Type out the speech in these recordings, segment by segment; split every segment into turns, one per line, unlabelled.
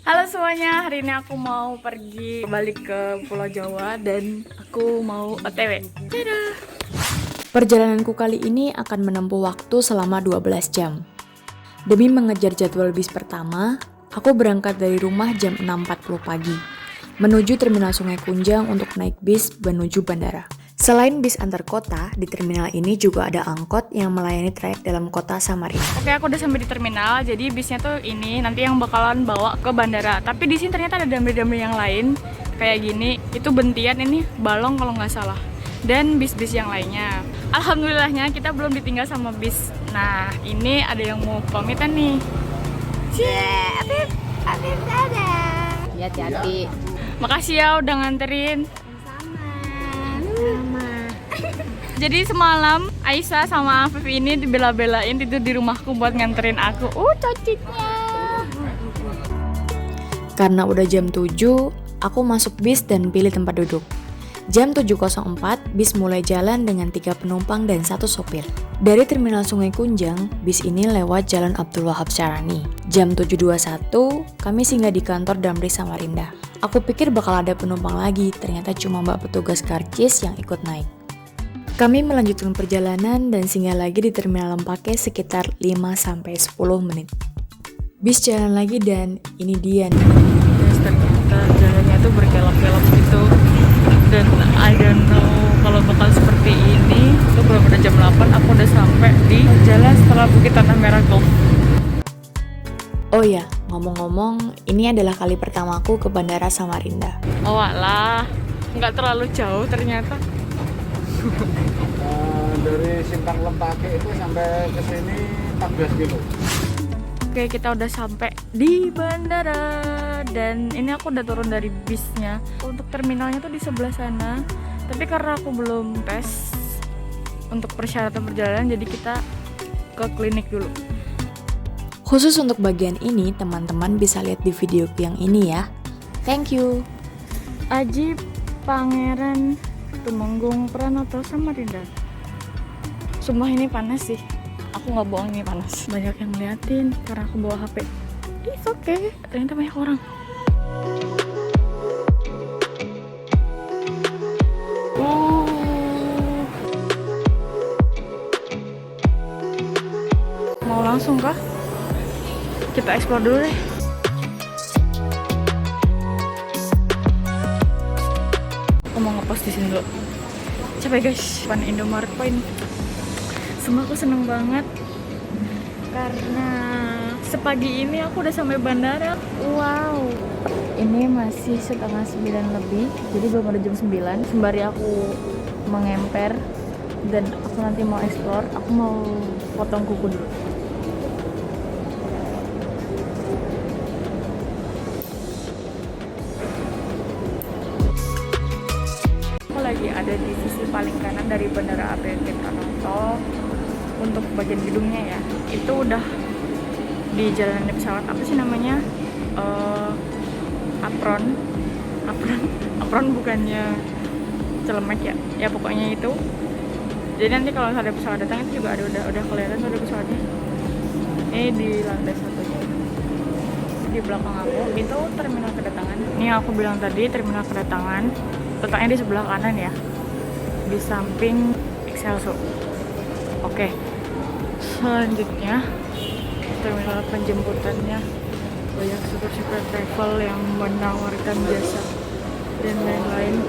Halo semuanya, hari ini aku mau pergi balik ke Pulau Jawa dan aku mau OTW. Dadah!
Perjalananku kali ini akan menempuh waktu selama 12 jam. Demi mengejar jadwal bis pertama, aku berangkat dari rumah jam 6.40 pagi, menuju Terminal Sungai Kunjang untuk naik bis menuju bandara. Selain bis antar kota, di terminal ini juga ada angkot yang melayani trayek dalam kota Samarinda.
Oke, aku udah sampai di terminal, jadi bisnya tuh ini nanti yang bakalan bawa ke bandara. Tapi di sini ternyata ada damri-damri yang lain, kayak gini. Itu Bentian, ini Balong kalau nggak salah. Dan bis-bis yang lainnya. Alhamdulillahnya kita belum ditinggal sama bis. Nah, ini ada yang mau pamitan nih. Cie, Afif, dadah.
Ya, hati-hati.
Makasih ya udah nganterin. Jadi semalam Aisyah sama Afif ini dibela-belain tidur di rumahku buat nganterin aku. Cocitnya.
Karena udah jam 7, aku masuk bis dan pilih tempat duduk. Jam 7.04, bis mulai jalan dengan 3 penumpang dan 1 sopir. Dari Terminal Sungai Kunjang, bis ini lewat Jalan Abdul Wahab Syarani. Jam 7.21, kami singgah di kantor Damri Samarinda. Aku pikir bakal ada penumpang lagi, ternyata cuma mbak petugas karcis yang ikut naik. Kami melanjutkan perjalanan dan singgah lagi di Terminal Lempake sekitar 5-10 menit. Bis jalan lagi dan ini dia nih.
Guys, ternyata jalannya tuh berkelok-kelok gitu. Dan I don't know kalau bakal seperti ini. Itu belum ada jam 8, aku udah sampai di jalan setelah Bukit Tanah Merah Golf.
Oh ya, ngomong-ngomong, ini adalah kali pertamaku ke Bandara Samarinda.
Oh alah, nggak terlalu jauh ternyata.
Dari Simpang Lempake itu sampai ke sini 14 kilo.
Oke, kita udah sampai di bandara dan ini aku udah turun dari bisnya. Untuk terminalnya tuh di sebelah sana. Tapi karena aku belum tes untuk persyaratan perjalanan, jadi kita ke klinik dulu.
Khusus untuk bagian ini, teman-teman bisa lihat di video yang ini ya. Thank you.
Aji Pangeran Tumenggung Pranoto Samarinda. Sumpah ini panas sih. Aku nggak bohong, ini panas. Banyak yang ngeliatin karena aku bawa HP. It's okay. Ternyata banyak orang. Mau langsung kah? Kita explore dulu deh. Aku mau ngepost di sini dulu. Capek guys, depan Indomaret Point. Semua aku seneng banget karena sepagi ini aku udah sampai bandara. Wow, ini masih setengah 9 lebih, jadi belum ada jam 9. Sembari aku mengemper dan aku nanti mau explore, aku mau potong kuku dulu. Aku lagi ada di sisi paling kanan dari Bandara APT Pranoto. Untuk bagian gedungnya ya, itu udah di jalan pesawat, apa sih namanya, apron bukannya Celemek ya pokoknya itu. Jadi nanti kalau ada pesawat datang itu juga udah kelihatan tuh ada pesawatnya. Ini di lantai 1-nya. Di belakang aku itu terminal kedatangan. Ini yang aku bilang tadi, terminal kedatangan letaknya di sebelah kanan ya, di samping Excelso. Oke, selanjutnya terminal penjemputannya, banyak super travel yang menawarkan jasa dan lain-lain.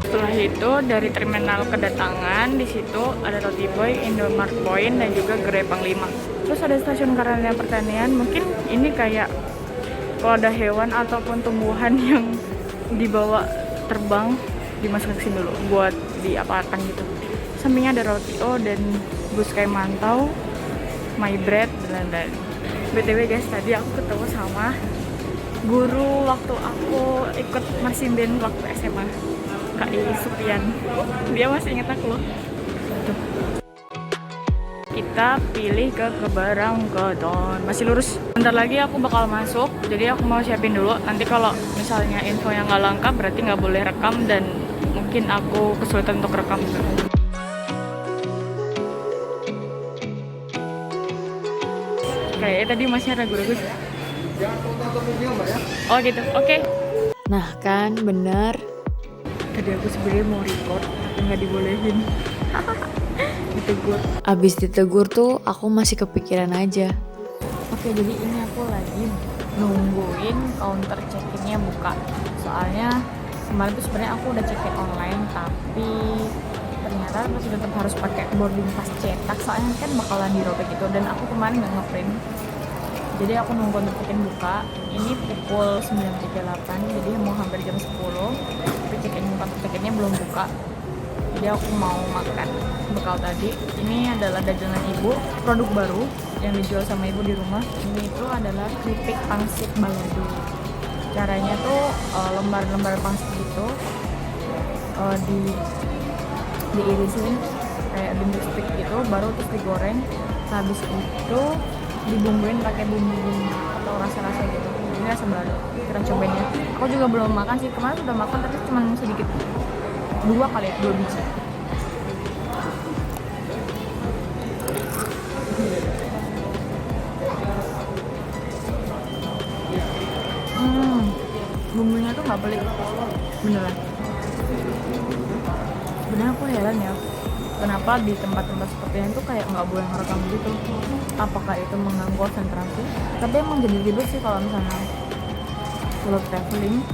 Setelah itu dari terminal kedatangan, di situ ada Roti Boy, Indomaret Point dan juga Gerai Panglima. Terus ada stasiun karantina pertanian. Mungkin ini kayak kalau ada hewan ataupun tumbuhan yang dibawa terbang dimasukkan ke sini dulu buat diapakan gitu. Sampingnya ada Rotio dan Buskai Mantau, My Bread dan lain-lain. BTW guys, tadi aku ketemu sama guru waktu aku ikut Marsinden waktu SMA, Kak I Supian. Dia masih ingat aku loh. Tuh. Kita pilih ke Keberangkatan. Masih lurus. Bentar lagi aku bakal masuk, jadi aku mau siapin dulu. Nanti kalau misalnya info yang nggak lengkap berarti nggak boleh rekam dan mungkin aku kesulitan untuk rekam. Kayaknya tadi masih ragu-ragu. Oh gitu, oke.
Nah kan, bener.
Tadi aku sebenarnya mau record, tapi nggak dibolehin. Ditegur.
Abis ditegur tuh aku masih kepikiran aja.
Oke, jadi ini aku lagi nungguin counter check-innya buka. Soalnya kemarin tuh sebenarnya aku udah check-in online, tapi ternyata masih tetap harus pakai boarding pass cetak. Soalnya kan bakalan dirobek gitu, dan aku kemarin nggak ngeprint. Jadi aku nunggu counter check-in buka. Ini pukul 9.38, jadi mau hampir jam 10. Tapi counter check-innya belum buka. Jadi aku mau makan bekal tadi. Ini adalah dagangan ibu, produk baru yang dijual sama ibu di rumah. Ini itu adalah keripik pangsit balado. Caranya tuh lembar-lembar pangsit gitu, diirisin kayak bentuk stick gitu, baru terus digoreng. Habis itu dibumbuin pakai bumbu atau rasa-rasa gitu. Ini rasa balado. Kita cobain ya. Aku juga belum makan sih, kemarin sudah makan tapi cuma sedikit. 2 kali ya, 2 biji. Bumbunya tuh nggak pelit, beneran. Sebenarnya aku heran ya, kenapa di tempat-tempat seperti ini tuh kayak nggak boleh ngerekam gitu. Apakah itu mengganggu konsentrasi? Tapi emang jadi ribet sih kalau misalnya kalau traveling,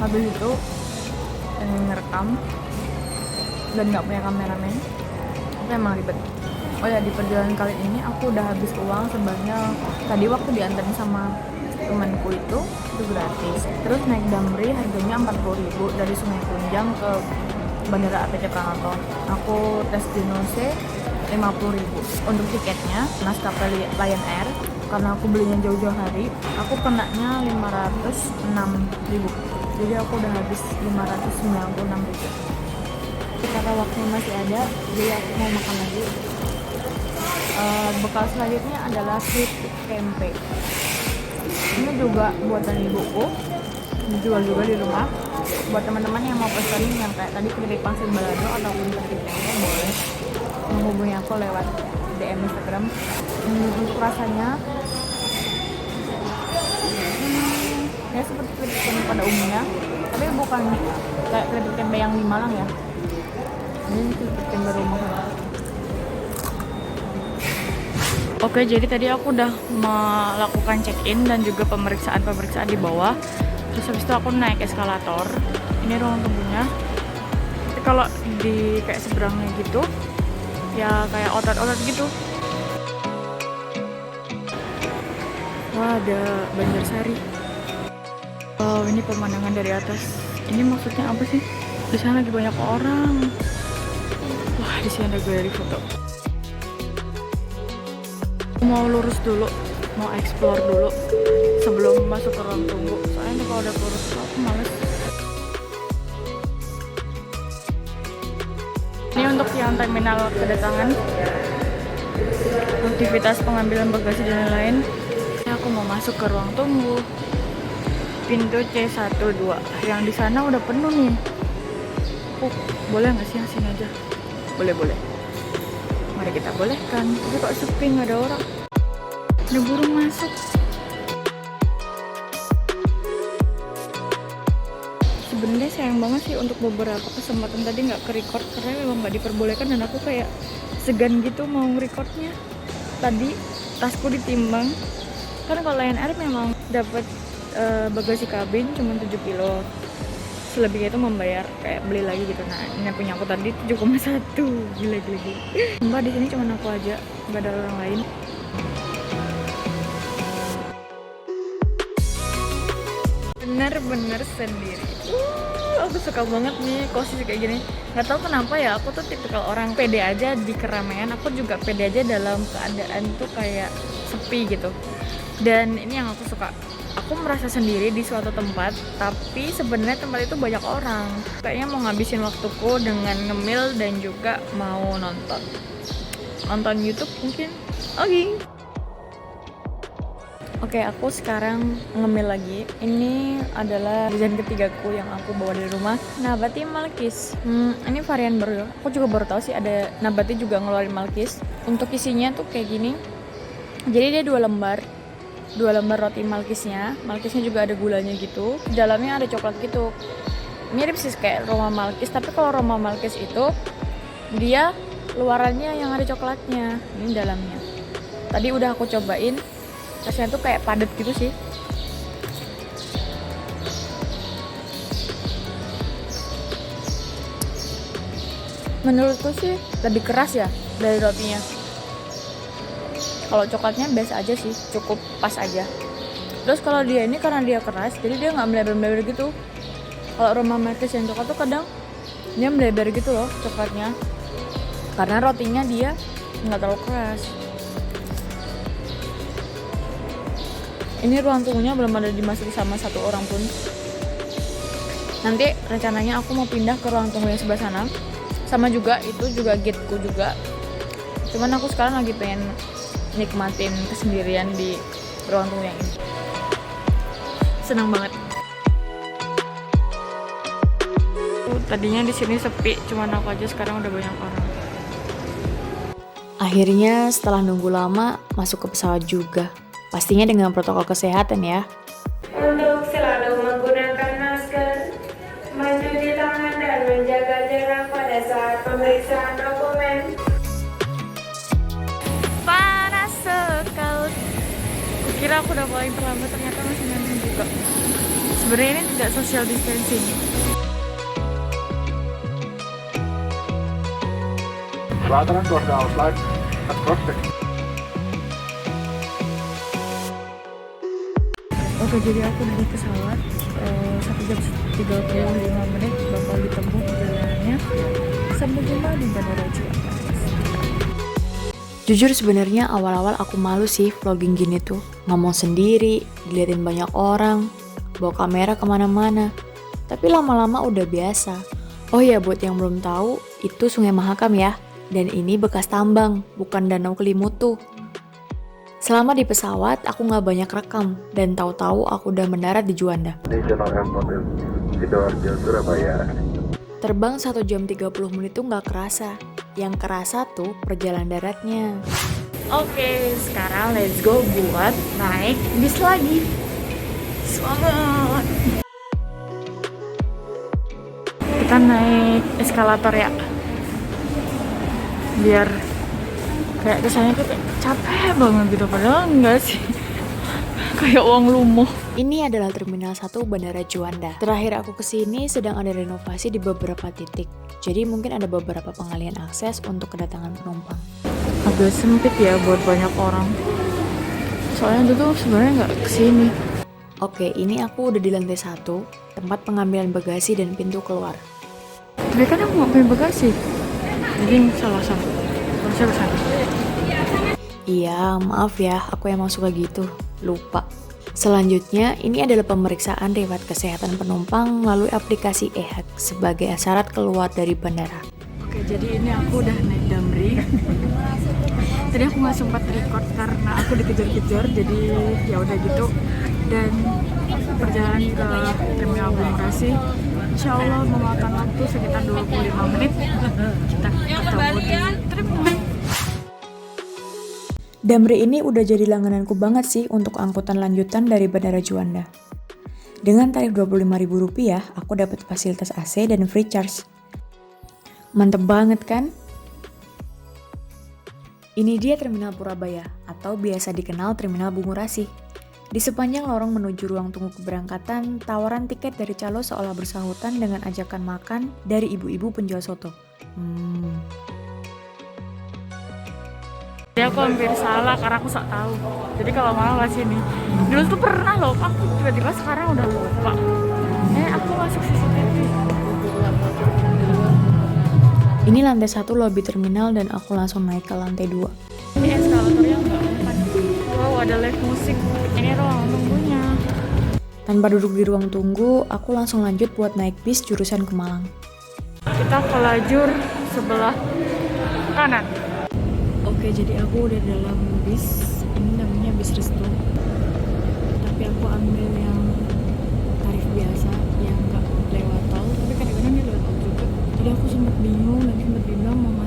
habis itu ngerekam dan nggak punya kameramen, itu emang ribet. Oh ya, di perjalanan kali ini aku udah habis uang sebanyak, tadi waktu diantarin sama temanku itu gratis. Terus naik Damri harganya 40.000 dari Sungai Kunjang ke Bandara APC Prangato. Aku tes Dinose 50.000 untuk tiketnya maskapai Lion Air. Karena aku belinya jauh-jauh hari, aku kenanya 506.000. Jadi aku udah habis 596.000. Karena waktunya masih ada, jadi aku mau makan lagi. Bekal selanjutnya adalah keripik tempe. Ini juga buatan ibuku, dijual juga di rumah. Buat teman-teman yang mau pesan yang kayak tadi keripik pangsit balado ataupun keripik tempe, boleh menghubungi aku lewat DM Instagram. Untuk rasanya ya seperti keripik tempe pada umumnya, tapi bukan kayak keripik tempe yang di Malang ya. Ini keripik tempe rumah. Oke, jadi tadi aku udah melakukan check-in dan juga pemeriksaan di bawah. Terus habis itu aku naik eskalator. Ini ruang tunggunya. Tapi kalau di kayak seberangnya gitu, ya kayak otot-otot gitu. Wah, ada Banjarsari. Wow, ini pemandangan dari atas. Ini maksudnya apa sih? Di sana lagi banyak orang. Wah, di sini ada galeri foto. Mau lurus dulu, mau explore dulu sebelum masuk ke ruang tunggu. Soalnya kalau udah lurus tuh aku males. Ini untuk yang terminal kedatangan, aktivitas pengambilan bagasi dan lain-lain. Ini aku mau masuk ke ruang tunggu, pintu C12. Yang di sana udah penuh nih. Boleh nggak sih yang sini aja? Boleh. Mari kita bolehkan. Tapi kok sepi, nggak ada orang. Ada burung masuk. Sebenarnya sayang banget sih untuk beberapa kesempatan tadi nggak ke-record karena memang nggak diperbolehkan, dan aku kayak segan gitu mau recordnya. Tadi tasku ditimbang. Kan kalau Lion Air memang dapat bagasi kabin cuma 7 kilo. Selebihnya itu membayar kayak beli lagi gitu. Nah, ini punya aku tadi 7,1. Gila. Mbak, di sini cuma aku aja, nggak ada orang lain. Bener-bener sendiri. Aku suka banget nih posisi kayak gini. Nggak tahu kenapa ya, aku tuh tipikal orang pede aja di keramaian. Aku juga pede aja dalam keadaan tuh kayak sepi gitu. Dan ini yang aku suka. Aku merasa sendiri di suatu tempat, tapi sebenarnya tempat itu banyak orang. Kayaknya mau ngabisin waktuku dengan ngemil dan juga mau nonton YouTube mungkin. Oke, aku sekarang ngemil lagi. Ini adalah jajan ketigaku yang aku bawa dari rumah. Nabati Malkis. Ini varian baru ya. Aku juga baru tahu sih ada Nabati juga ngeluarin Malkis. Untuk isinya tuh kayak gini. Jadi dia 2 lembar. 2 lembar roti Malkisnya juga ada gulanya gitu, dalamnya ada coklat gitu, mirip sih kayak Roma Malkis, tapi kalau Roma Malkis itu dia luarannya yang ada coklatnya, ini dalamnya. Tadi udah aku cobain, rasanya tuh kayak padat gitu sih. Menurutku sih lebih keras ya dari rotinya. Kalau coklatnya biasa aja sih, cukup pas aja. Terus kalau dia ini karena dia keras, jadi dia nggak melebar-melebar gitu. Kalau Roma Malkis yang coklat tuh kadang dia melebar gitu loh coklatnya, karena rotinya dia nggak terlalu keras. Ini ruang tunggunya belum ada dimasuki sama satu orang pun. Nanti rencananya aku mau pindah ke ruang tunggu yang sebelah sana. Sama juga itu juga gateku juga. Cuman aku sekarang lagi pengen nikmatin kesendirian di ruang tunggu yang ini. Senang banget. Tadinya di sini sepi, cuman aku aja sekarang udah banyak orang.
Akhirnya setelah nunggu lama masuk ke pesawat juga. Pastinya dengan protokol kesehatan ya.
Untuk selalu menggunakan masker, mencuci tangan dan menjaga jarak pada saat pemeriksaan dokumen.
Panas sekali. Kukira aku udah paling terlambat, ternyata masih nangis juga. Sebenarnya ini tidak social distancing.
Lateran doorknob sluit het korstek.
Oke, jadi aku dari pesawat 1 jam 35 menit bakal ditempuh perjalanannya. Sampai jumpa di Bandara Ciamis.
Jujur sebenarnya awal-awal aku malu sih vlogging gini tuh. Ngomong sendiri, diliatin banyak orang, bawa kamera kemana-mana. Tapi lama-lama udah biasa. Oh ya, buat yang belum tahu, itu Sungai Mahakam ya. Dan ini bekas tambang, bukan Danau Kelimutu. Selama di pesawat, aku nggak banyak rekam. Dan tahu-tahu aku udah mendarat di Juanda.
National Airport Sidoarjo, Surabaya.
Terbang 1 jam 30 menit tuh nggak kerasa. Yang kerasa tuh perjalanan daratnya.
Oke, sekarang let's go buat naik bis lagi. Semangat. Kita naik eskalator ya. Biar kayak kesannya tuh kayak capek banget gitu, padahal enggak sih. Kayak uang lumuh.
Ini adalah Terminal 1 Bandara Juanda. Terakhir aku kesini sedang ada renovasi di beberapa titik. Jadi mungkin ada beberapa pengalihan akses untuk kedatangan penumpang.
Agak sempit ya buat banyak orang. Soalnya itu tuh sebenarnya nggak kesini.
Oke, ini aku udah di lantai 1, tempat pengambilan bagasi dan pintu keluar.
Tapi kan aku nggak punya bagasi. Jadi salah. Harusnya kesana.
Iya, maaf ya, aku emang suka gitu. Lupa. Selanjutnya, ini adalah pemeriksaan riwayat kesehatan penumpang melalui aplikasi eHAG sebagai syarat keluar dari bandara.
Oke, jadi ini aku udah naik Damri. Tadi aku nggak sempat record karena aku dikejar-kejar, jadi ya udah gitu. Dan perjalanan ke Terminal Bungurasi, insya Allah memakan waktu sekitar 25 menit. Kita ketemu di terminal.
Damri ini udah jadi langgananku banget sih untuk angkutan lanjutan dari Bandara Juanda. Dengan tarif Rp25.000, aku dapat fasilitas AC dan free charge. Mantep banget kan? Ini dia Terminal Purabaya, atau biasa dikenal Terminal Bungurasi. Di sepanjang lorong menuju ruang tunggu keberangkatan, tawaran tiket dari calo seolah bersahutan dengan ajakan makan dari ibu-ibu penjual soto.
Jadi aku hampir salah karena aku sok tahu. Jadi kalau malah lewat sini. Dulu tuh pernah loh, aku tiba-tiba sekarang udah lupa. Aku masuk CCTV.
Ini lantai 1 lobi terminal dan aku langsung naik ke lantai 2.
Ini eskalatornya nggak empat. Wow, ada live musik. Ini ruang tunggunya.
Tanpa duduk di ruang tunggu, aku langsung lanjut buat naik bis jurusan ke Malang.
Kita ke lajur sebelah kanan.
Oke, jadi aku udah dalam bis. Ini namanya bis Restu. Tapi aku ambil yang tarif biasa, yang nggak lewat tol. Tapi kadang-kadang dia lewat tol juga. Jadi aku sempat bingung dan sempat bimbang mau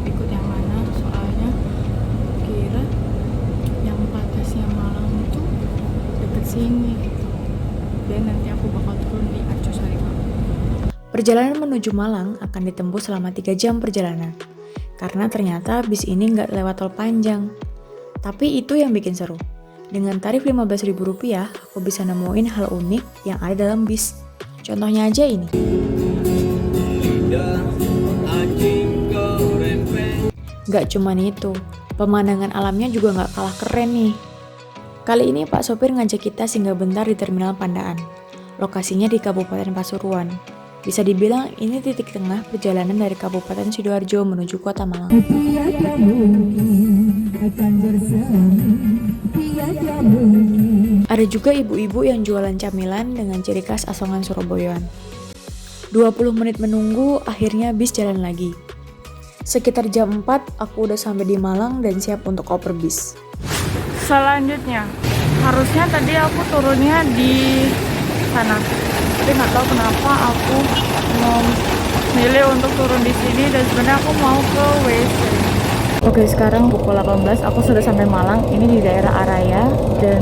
ikut yang mana. Soalnya kira yang batasnya Malang itu
sini. Dan nanti aku bakal turun di Arjosari.
Perjalanan menuju Malang akan ditempuh selama 3 jam perjalanan. Karena ternyata bis ini nggak lewat tol panjang. Tapi itu yang bikin seru. Dengan tarif Rp15.000, aku bisa nemuin hal unik yang ada dalam bis. Contohnya aja ini. Gak cuman itu, pemandangan alamnya juga gak kalah keren nih. Kali ini Pak sopir ngajak kita singgah bentar di Terminal Pandaan. Lokasinya di Kabupaten Pasuruan. Bisa dibilang ini titik tengah perjalanan dari Kabupaten Sidoarjo menuju Kota Malang. Ada juga ibu-ibu yang jualan camilan dengan ciri khas asongan Surabayaan. 20 menit menunggu, akhirnya bis jalan lagi. Sekitar jam 4, aku udah sampai di Malang dan siap untuk oper bis.
Selanjutnya, harusnya tadi aku turunnya di sana. Tapi nggak tahu kenapa aku mau milih untuk turun di sini dan sebenarnya aku mau ke WC. Oke, sekarang pukul 18, aku sudah sampai Malang. Ini di daerah Araya dan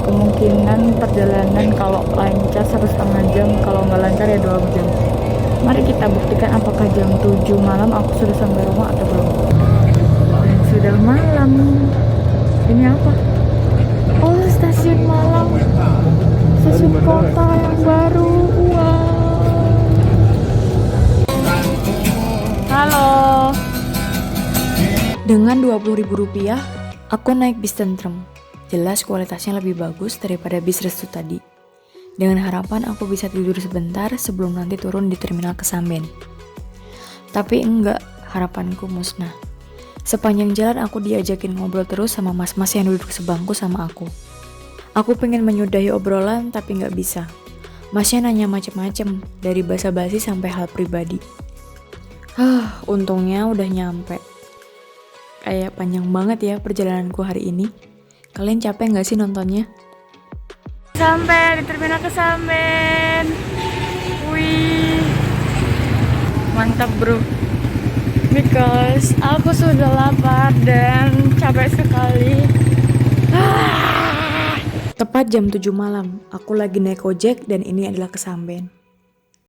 kemungkinan perjalanan kalau lancar 1,5 jam, kalau nggak lancar ya 2 jam. Mari kita buktikan apakah jam 7 malam aku sudah sampai rumah atau belum. Dan sudah malam. Ini apa? Oh, stasiun Malang. Stasiun kota yang baru. Wow. Halo.
Dengan Rp20.000, aku naik bis tentrem. Jelas kualitasnya lebih bagus daripada bis restu tadi. Dengan harapan aku bisa tidur sebentar sebelum nanti turun di Terminal Kesamben. Tapi enggak, harapanku musnah. Sepanjang jalan aku diajakin ngobrol terus sama mas-mas yang duduk sebangku sama aku. Aku pengen menyudahi obrolan tapi nggak bisa. Masnya nanya macem-macem, dari basa-basi sampai hal pribadi. Untungnya udah nyampe. Kayak panjang banget ya perjalananku hari ini. Kalian capek nggak sih nontonnya?
Sampai di Terminal Kesamben. Wih, mantap bro. Because aku sudah lapar dan capek sekali.
Tepat jam 7 malam, aku lagi naik ojek dan ini adalah Kesamben.